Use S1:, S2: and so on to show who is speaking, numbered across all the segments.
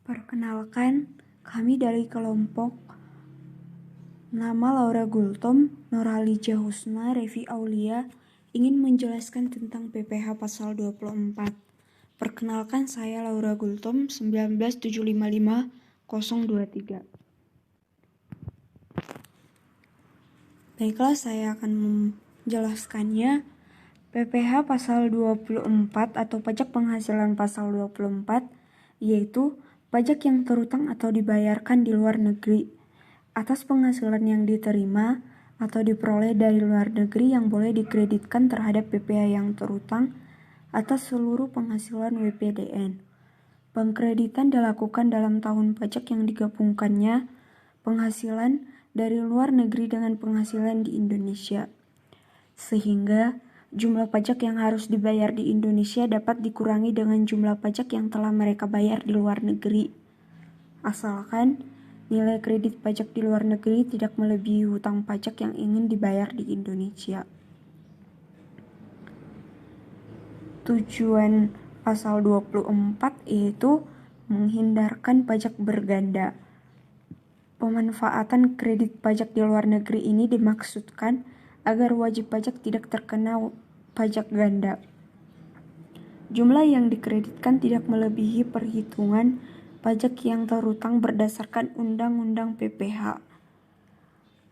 S1: Perkenalkan, kami dari kelompok nama Laura Gultom, Nurhaliza Husna, Revi Aulia ingin menjelaskan tentang PPH pasal 24. Perkenalkan, saya Laura Gultom, 19755-023. Baiklah, saya akan menjelaskannya. PPH pasal 24 atau pajak penghasilan pasal 24 yaitu pajak yang terutang atau dibayarkan di luar negeri atas penghasilan yang diterima atau diperoleh dari luar negeri yang boleh dikreditkan terhadap PPH yang terutang atas seluruh penghasilan WPDN. Pengkreditan dilakukan dalam tahun pajak yang digabungkannya penghasilan dari luar negeri dengan penghasilan di Indonesia, sehingga jumlah pajak yang harus dibayar di Indonesia dapat dikurangi dengan jumlah pajak yang telah mereka bayar di luar negeri, asalkan nilai kredit pajak di luar negeri tidak melebihi hutang pajak yang ingin dibayar di Indonesia. Tujuan pasal 24 yaitu menghindarkan pajak berganda. Pemanfaatan kredit pajak di luar negeri ini dimaksudkan agar wajib pajak tidak terkena pajak ganda. Jumlah yang dikreditkan tidak melebihi perhitungan pajak yang terutang berdasarkan Undang-Undang PPH.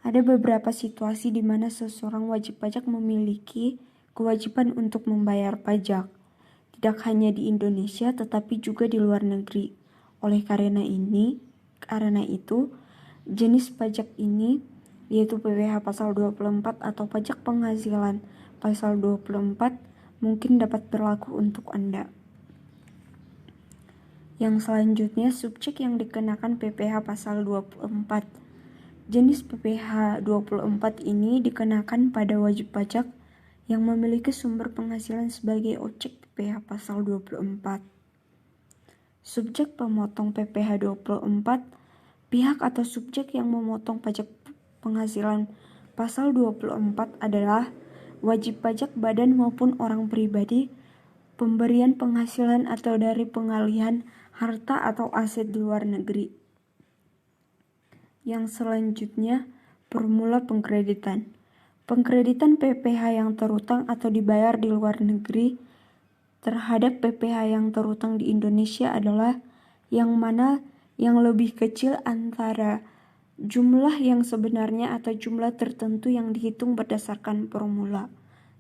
S1: Ada beberapa situasi di mana seseorang wajib pajak memiliki kewajiban untuk membayar pajak, tidak hanya di Indonesia tetapi juga di luar negeri. Karena itu, jenis pajak ini yaitu PPH pasal 24 atau pajak penghasilan pasal 24 mungkin dapat berlaku untuk Anda. Yang selanjutnya, subjek yang dikenakan PPH pasal 24. Jenis PPH 24 ini dikenakan pada wajib pajak yang memiliki sumber penghasilan sebagai objek PPH pasal 24. Subjek pemotong PPH 24, pihak atau subjek yang memotong pajak penghasilan pasal 24 adalah wajib pajak badan maupun orang pribadi, pemberian penghasilan atau dari pengalihan harta atau aset di luar negeri. Yang selanjutnya, formula pengkreditan. Pengkreditan PPH yang terutang atau dibayar di luar negeri terhadap PPH yang terutang di Indonesia adalah yang mana yang lebih kecil antara jumlah yang sebenarnya atau jumlah tertentu yang dihitung berdasarkan formula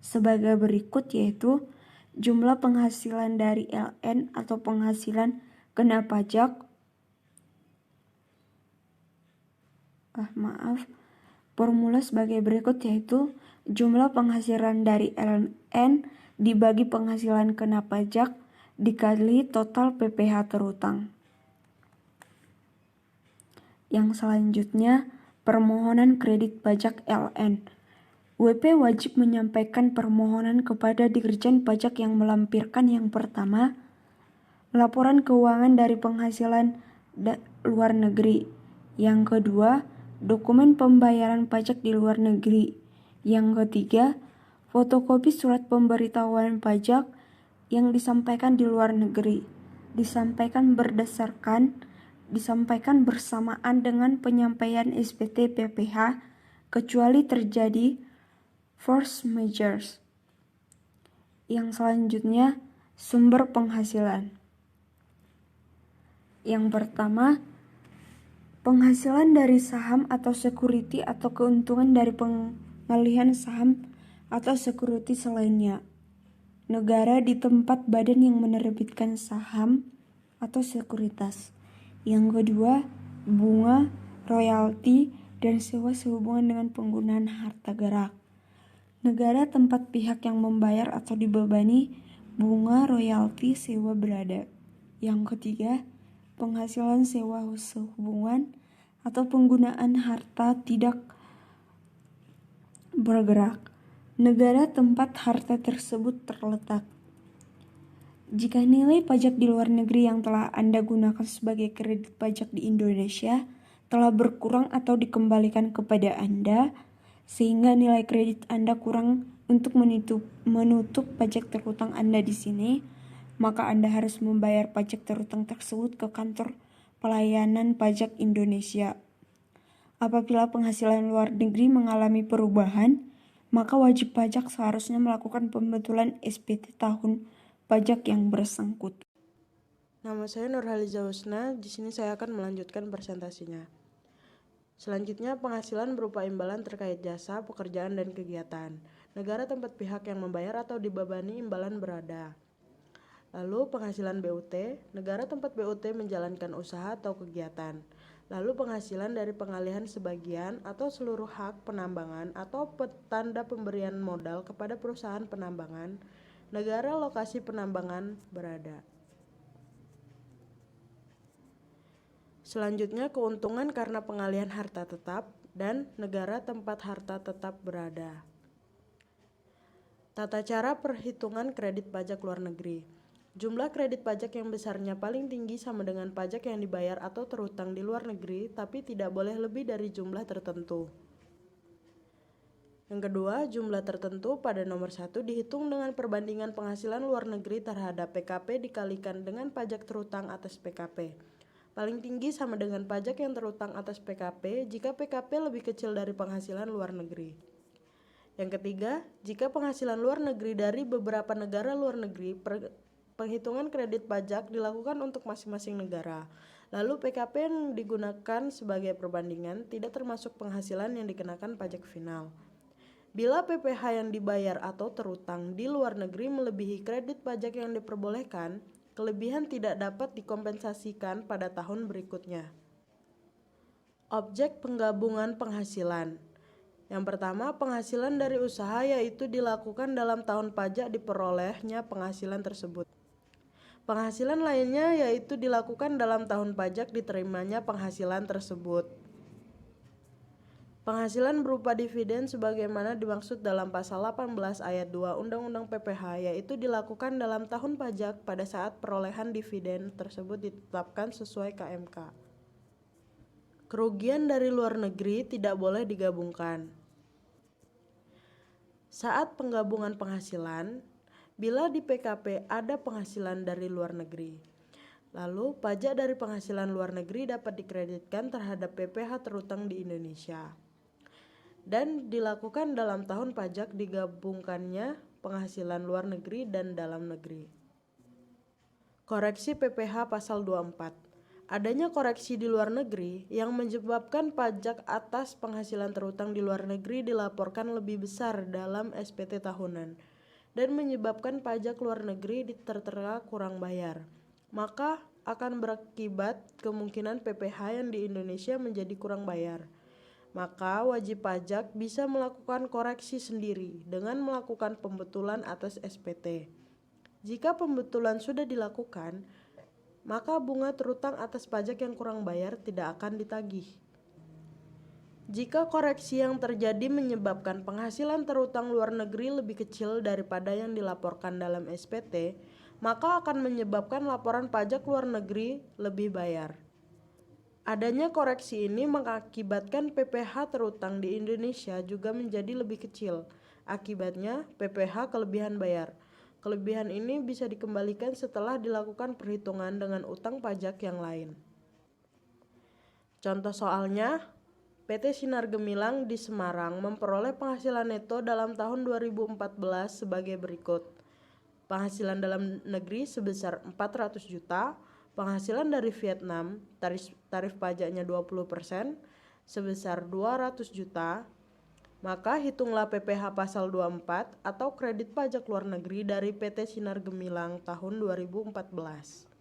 S1: sebagai berikut, yaitu jumlah penghasilan dari LN atau penghasilan kena pajak formula sebagai berikut, yaitu jumlah penghasilan dari LN dibagi penghasilan kena pajak dikali total PPH terutang. Yang selanjutnya, permohonan kredit pajak LN. WP wajib menyampaikan permohonan kepada Dirjen Pajak yang melampirkan yang pertama, laporan keuangan dari penghasilan luar negeri. Yang kedua, dokumen pembayaran pajak di luar negeri. Yang ketiga, fotokopi surat pemberitahuan pajak yang disampaikan di luar negeri. Disampaikan bersamaan dengan penyampaian SPT PPH kecuali terjadi force majeure. Yang selanjutnya, sumber penghasilan. Yang pertama, penghasilan dari saham atau security atau keuntungan dari pengalihan saham atau security selainnya. Negara di tempat badan yang menerbitkan saham atau sekuritas. Yang kedua, bunga, royalti, dan sewa sehubungan dengan penggunaan harta gerak. Negara tempat pihak yang membayar atau dibebani bunga, royalti, sewa berada. Yang ketiga, penghasilan sewa sehubungan atau penggunaan harta tidak bergerak. Negara tempat harta tersebut terletak. Jika nilai pajak di luar negeri yang telah Anda gunakan sebagai kredit pajak di Indonesia telah berkurang atau dikembalikan kepada Anda, sehingga nilai kredit Anda kurang untuk menutup pajak terutang Anda di sini, maka Anda harus membayar pajak terutang tersebut ke kantor Pelayanan Pajak Indonesia. Apabila penghasilan luar negeri mengalami perubahan, maka wajib pajak seharusnya melakukan pembetulan SPT tahun pajak yang bersangkutan.
S2: Nama saya Nurhaliza Husna. Di sini saya akan melanjutkan presentasinya. Selanjutnya, penghasilan berupa imbalan terkait jasa, pekerjaan, dan kegiatan. Negara tempat pihak yang membayar atau dibebani imbalan berada. Lalu penghasilan BUT, negara tempat BUT menjalankan usaha atau kegiatan. Lalu penghasilan dari pengalihan sebagian atau seluruh hak penambangan atau tanda pemberian modal kepada perusahaan penambangan, negara lokasi penambangan berada. Selanjutnya, keuntungan karena pengalihan harta tetap dan negara tempat harta tetap berada. Tata cara perhitungan kredit pajak luar negeri. Jumlah kredit pajak yang besarnya paling tinggi sama dengan pajak yang dibayar atau terhutang di luar negeri, tapi tidak boleh lebih dari jumlah tertentu. Yang kedua, jumlah tertentu pada nomor 1 dihitung dengan perbandingan penghasilan luar negeri terhadap PKP dikalikan dengan pajak terhutang atas PKP. Paling tinggi sama dengan pajak yang terhutang atas PKP jika PKP lebih kecil dari penghasilan luar negeri. Yang ketiga, jika penghasilan luar negeri dari beberapa negara luar negeri, penghitungan kredit pajak dilakukan untuk masing-masing negara. Lalu PKP yang digunakan sebagai perbandingan tidak termasuk penghasilan yang dikenakan pajak final. Bila PPh yang dibayar atau terhutang di luar negeri melebihi kredit pajak yang diperbolehkan, kelebihan tidak dapat dikompensasikan pada tahun berikutnya. Objek penggabungan penghasilan. Yang pertama, penghasilan dari usaha yaitu dilakukan dalam tahun pajak diperolehnya penghasilan tersebut. Penghasilan lainnya yaitu dilakukan dalam tahun pajak diterimanya penghasilan tersebut. Penghasilan berupa dividen sebagaimana dimaksud dalam pasal 18 ayat 2 Undang-Undang PPh yaitu dilakukan dalam tahun pajak pada saat perolehan dividen tersebut ditetapkan sesuai KMK. Kerugian dari luar negeri tidak boleh digabungkan. Saat penggabungan penghasilan, bila di PKP ada penghasilan dari luar negeri, lalu pajak dari penghasilan luar negeri dapat dikreditkan terhadap PPh terhutang di Indonesia. Dan dilakukan dalam tahun pajak digabungkannya penghasilan luar negeri dan dalam negeri. Koreksi PPh pasal 24. Adanya koreksi di luar negeri yang menyebabkan pajak atas penghasilan terhutang di luar negeri dilaporkan lebih besar dalam SPT tahunan dan menyebabkan pajak luar negeri tertera kurang bayar. Maka akan berakibat kemungkinan PPh yang di Indonesia menjadi kurang bayar. Maka wajib pajak bisa melakukan koreksi sendiri dengan melakukan pembetulan atas SPT. Jika pembetulan sudah dilakukan, maka bunga terhutang atas pajak yang kurang bayar tidak akan ditagih. Jika koreksi yang terjadi menyebabkan penghasilan terhutang luar negeri lebih kecil daripada yang dilaporkan dalam SPT, maka akan menyebabkan laporan pajak luar negeri lebih bayar. Adanya koreksi ini mengakibatkan PPh terhutang di Indonesia juga menjadi lebih kecil. Akibatnya PPh kelebihan bayar. Kelebihan ini bisa dikembalikan setelah dilakukan perhitungan dengan utang pajak yang lain. Contoh soalnya, PT Sinar Gemilang di Semarang memperoleh penghasilan neto dalam tahun 2014 sebagai berikut. Penghasilan dalam negeri sebesar 400 juta, penghasilan dari Vietnam, tarif pajaknya 20%, sebesar 200 juta, maka hitunglah PPh pasal 24 atau kredit pajak luar negeri dari PT Sinar Gemilang tahun 2014.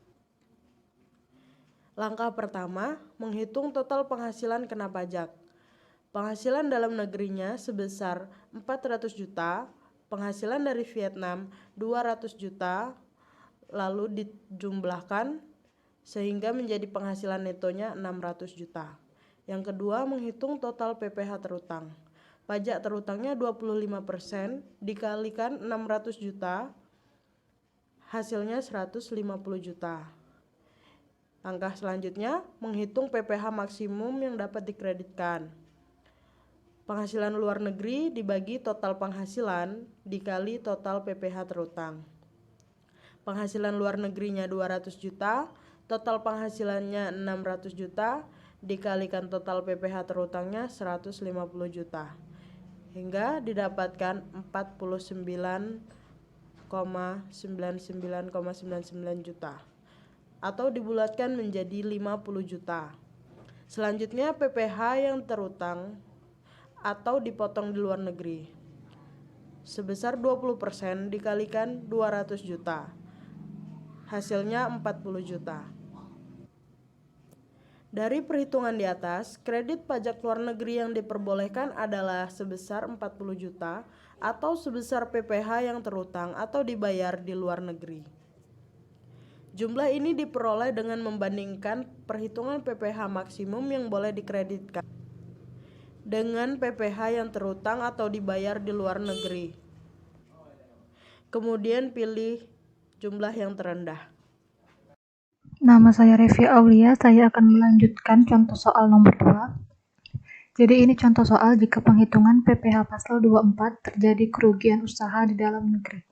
S2: Langkah pertama, menghitung total penghasilan kena pajak. Penghasilan dalam negerinya sebesar 400 juta, penghasilan dari Vietnam 200 juta, lalu dijumlahkan sehingga menjadi penghasilan netonya 600 juta. Yang kedua, menghitung total PPh terhutang. Pajak terhutangnya 25% dikalikan 600 juta, hasilnya 150 juta. Langkah selanjutnya, menghitung PPh maksimum yang dapat dikreditkan. Penghasilan luar negeri dibagi total penghasilan dikali total PPh terhutang. Penghasilan luar negerinya 200 juta, Total penghasilannya 600 juta dikalikan total PPh terutangnya 150 juta. Hingga didapatkan 49,99,99 juta. Atau dibulatkan menjadi 50 juta. Selanjutnya PPh yang terutang atau dipotong di luar negeri sebesar 20% dikalikan 200 juta. Hasilnya 40 juta. Dari perhitungan di atas, kredit pajak luar negeri yang diperbolehkan adalah sebesar 40 juta atau sebesar PPh yang terutang atau dibayar di luar negeri. Jumlah ini diperoleh dengan membandingkan perhitungan PPh maksimum yang boleh dikreditkan dengan PPh yang terutang atau dibayar di luar negeri. Kemudian pilih jumlah yang terendah.
S3: Nama saya Revi Aulia, saya akan melanjutkan contoh soal nomor 2. Jadi ini contoh soal jika penghitungan PPh pasal 24 terjadi kerugian usaha di dalam negeri.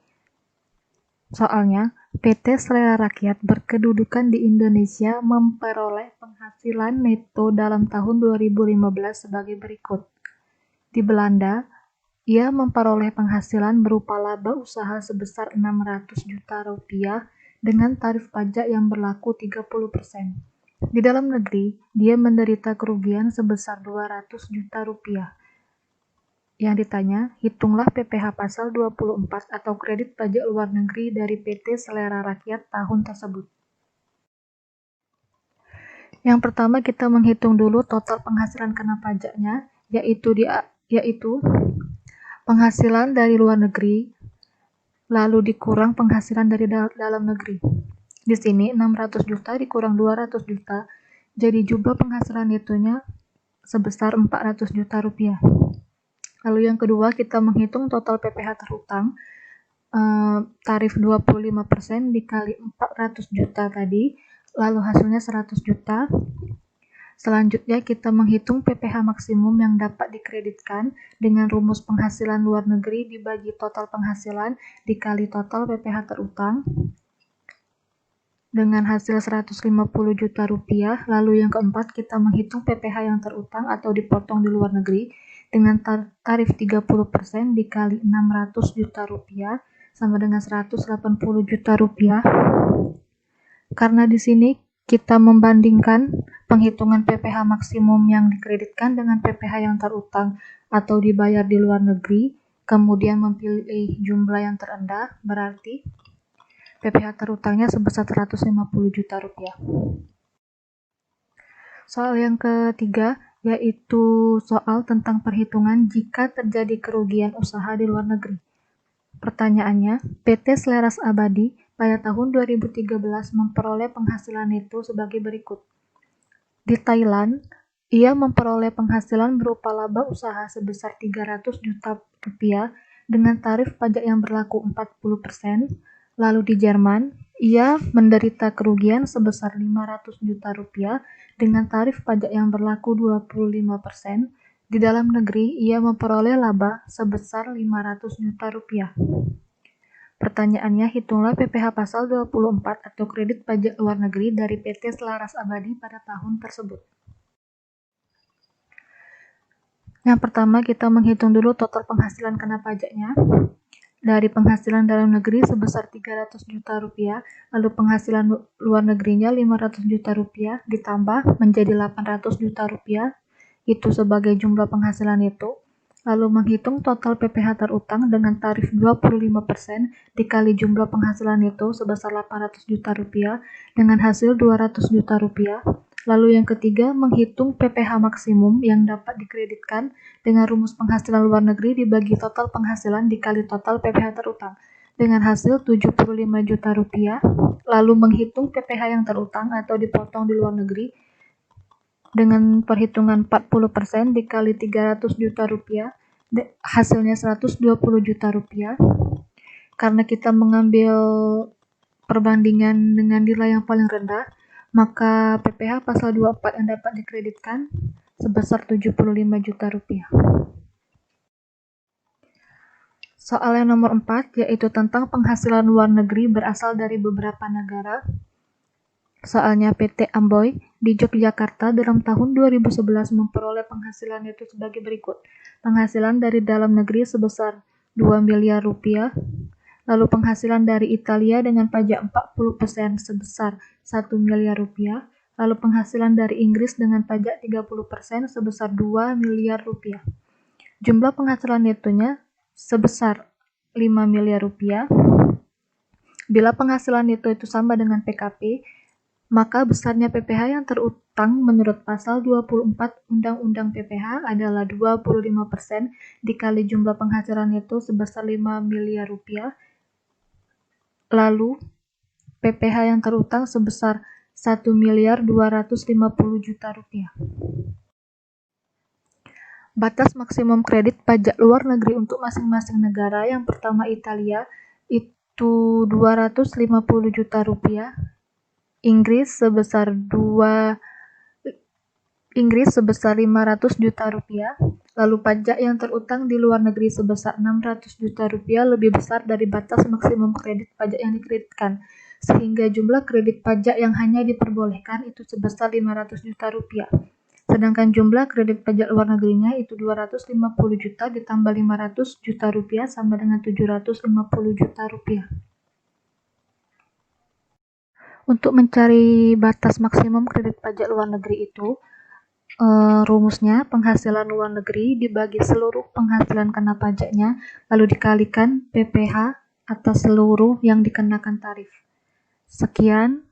S3: Soalnya, PT Selera Rakyat berkedudukan di Indonesia memperoleh penghasilan neto dalam tahun 2015 sebagai berikut. Di Belanda, ia memperoleh penghasilan berupa laba usaha sebesar 600 juta rupiah dengan tarif pajak yang berlaku 30%. Di dalam negeri, dia menderita kerugian sebesar 200 juta rupiah. Yang ditanya, hitunglah PPh pasal 24 atau kredit pajak luar negeri dari PT Selera Rakyat tahun tersebut. Yang pertama kita menghitung dulu total penghasilan kena pajaknya, yaitu penghasilan dari luar negeri lalu dikurang penghasilan dari dalam negeri. Di sini 600 juta dikurang 200 juta, jadi jumlah penghasilan netonya sebesar 400 juta rupiah. Lalu yang kedua kita menghitung total PPh terutang, tarif 25% dikali 400 juta tadi, lalu hasilnya 100 juta. Selanjutnya kita menghitung PPh maksimum yang dapat dikreditkan dengan rumus penghasilan luar negeri dibagi total penghasilan dikali total PPh terutang dengan hasil 150 juta rupiah. Lalu yang keempat kita menghitung PPh yang terutang atau dipotong di luar negeri dengan tarif 30% dikali 600 juta rupiah sama dengan 180 juta rupiah. Karena di sini kita membandingkan penghitungan PPh maksimum yang dikreditkan dengan PPh yang terutang atau dibayar di luar negeri, kemudian memilih jumlah yang terendah, berarti PPh terutangnya sebesar 150 juta rupiah. Soal yang ketiga, yaitu soal tentang perhitungan jika terjadi kerugian usaha di luar negeri. Pertanyaannya, PT Seleras Abadi pada tahun 2013 memperoleh penghasilan neto sebagai berikut. Di Thailand, ia memperoleh penghasilan berupa laba usaha sebesar 300 juta rupiah dengan tarif pajak yang berlaku 40%. Lalu di Jerman, ia menderita kerugian sebesar 500 juta rupiah dengan tarif pajak yang berlaku 25%. Di dalam negeri, ia memperoleh laba sebesar 500 juta rupiah. Pertanyaannya, hitunglah PPh pasal 24 atau kredit pajak luar negeri dari PT Selaras Abadi pada tahun tersebut. Yang pertama, kita menghitung dulu total penghasilan kena pajaknya. Dari penghasilan dalam negeri sebesar 300 juta rupiah, lalu penghasilan luar negerinya 500 juta rupiah, ditambah menjadi 800 juta rupiah, itu sebagai jumlah penghasilan itu. Lalu menghitung total PPh terutang dengan tarif 25% dikali jumlah penghasilan itu sebesar 800 juta rupiah dengan hasil 200 juta rupiah. Lalu yang ketiga, menghitung PPh maksimum yang dapat dikreditkan dengan rumus penghasilan luar negeri dibagi total penghasilan dikali total PPh terutang dengan hasil 75 juta rupiah. Lalu menghitung PPh yang terutang atau dipotong di luar negeri dengan perhitungan 40% dikali 300 juta rupiah, hasilnya 120 juta rupiah. Karena kita mengambil perbandingan dengan nilai yang paling rendah, maka PPh pasal 24 yang dapat dikreditkan sebesar 75 juta rupiah. Soal yang nomor 4, yaitu tentang penghasilan luar negeri berasal dari beberapa negara. Soalnya PT Amboy di Yogyakarta dalam tahun 2011 memperoleh penghasilan itu sebagai berikut. Penghasilan dari dalam negeri sebesar 2 miliar rupiah, lalu penghasilan dari Italia dengan pajak 40% sebesar 1 miliar rupiah, lalu penghasilan dari Inggris dengan pajak 30% sebesar 2 miliar rupiah. Jumlah penghasilan netonya sebesar 5 miliar rupiah. Bila penghasilan neto itu sama dengan PKP, maka besarnya PPh yang terutang menurut pasal 24 Undang-Undang PPh adalah 25% dikali jumlah penghasilan neto sebesar 5 miliar rupiah. Lalu PPh yang terutang sebesar 1 miliar 250 juta rupiah. Batas maksimum kredit pajak luar negeri untuk masing-masing negara. Yang pertama Italia itu 250 juta rupiah. Inggris sebesar 500 juta rupiah, lalu pajak yang terutang di luar negeri sebesar 600 juta rupiah lebih besar dari batas maksimum kredit pajak yang dikreditkan, sehingga jumlah kredit pajak yang hanya diperbolehkan itu sebesar 500 juta rupiah. Sedangkan jumlah kredit pajak luar negerinya itu 250 juta ditambah 500 juta rupiah sama dengan 750 juta rupiah. Untuk mencari batas maksimum kredit pajak luar negeri itu, rumusnya penghasilan luar negeri dibagi seluruh penghasilan kena pajaknya, lalu dikalikan PPh atas seluruh yang dikenakan tarif. Sekian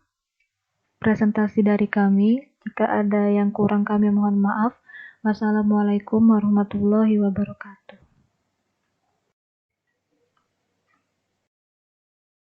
S3: presentasi dari kami. Jika ada yang kurang kami mohon maaf. Wassalamualaikum warahmatullahi wabarakatuh.